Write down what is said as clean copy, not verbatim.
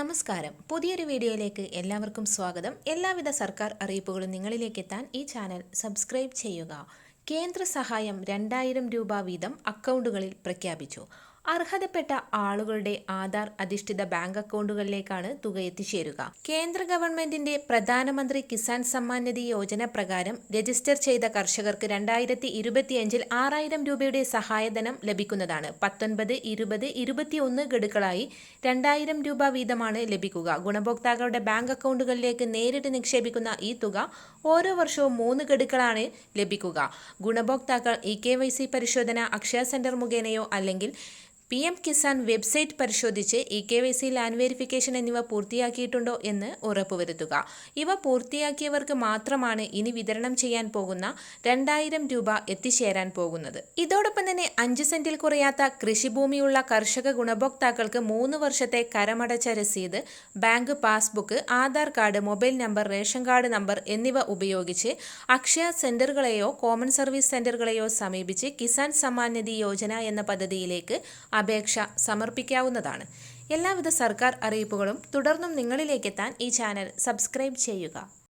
നമസ്കാരം. പുതിയൊരു വീഡിയോയിലേക്ക് എല്ലാവർക്കും സ്വാഗതം. എല്ലാവിധ സർക്കാർ അറിയിപ്പുകളും നിങ്ങളിലേക്ക് എത്താൻ ഈ ചാനൽ സബ്സ്ക്രൈബ് ചെയ്യുക. കേന്ദ്ര സഹായം 2000 രൂപ വീതം അക്കൗണ്ടുകളിൽ പ്രഖ്യാപിച്ചു. അർഹതപ്പെട്ട ആളുകളുടെ ആധാർ അധിഷ്ഠിത ബാങ്ക് അക്കൗണ്ടുകളിലേക്കാണ് തുക എത്തിച്ചേരുക. കേന്ദ്ര ഗവൺമെന്റിന്റെ പ്രധാനമന്ത്രി കിസാൻ സമ്മാൻ നിധി യോജന പ്രകാരം രജിസ്റ്റർ ചെയ്ത കർഷകർക്ക് 2025 6000 രൂപയുടെ സഹായധനം ലഭിക്കുന്നതാണ്. 19, 20, 21 ഗഡുക്കളായി 2000 രൂപ വീതമാണ് ലഭിക്കുക. ഗുണഭോക്താക്കളുടെ ബാങ്ക് അക്കൗണ്ടുകളിലേക്ക് നേരിട്ട് നിക്ഷേപിക്കുന്ന ഈ തുക ഓരോ വർഷവും 3 ഗഡുക്കളാണ് ലഭിക്കുക. ഗുണഭോക്താക്കൾ eKYC പരിശോധന അക്ഷയ സെന്റർ മുഖേനയോ അല്ലെങ്കിൽ PM കിസാൻ വെബ്സൈറ്റ് പരിശോധിച്ച് eKYC ലാൻഡ് വെരിഫിക്കേഷൻ എന്നിവ പൂർത്തിയാക്കിയിട്ടുണ്ടോ എന്ന് ഉറപ്പുവരുത്തുക. ഇവ പൂർത്തിയാക്കിയവർക്ക് മാത്രമാണ് ഇനി വിതരണം ചെയ്യാൻ പോകുന്ന 2000 രൂപ എത്തിച്ചേരാൻ പോകുന്നത്. ഇതോടൊപ്പം തന്നെ 5 സെന്റിൽ കുറയാത്ത കൃഷിഭൂമിയുള്ള കർഷക ഗുണഭോക്താക്കൾക്ക് 3 വർഷത്തെ കരമടച്ച രസീത്, bank passbook, Aadhaar card, mobile number, ration card number എന്നിവ ഉപയോഗിച്ച് അക്ഷയ സെന്ററുകളെയോ കോമൺ സർവീസ് സെന്ററുകളെയോ സമീപിച്ച് കിസാൻ സമ്മാൻ നിധി യോജന എന്ന പദ്ധതിയിലേക്ക് അപേക്ഷ സമർപ്പിക്കാവുന്നതാണ്. എല്ലാവിധ സർക്കാർ അറിയിപ്പുകളും തുടർന്നും നിങ്ങളിലേക്കെത്താൻ ഈ ചാനൽ സബ്സ്ക്രൈബ് ചെയ്യുക.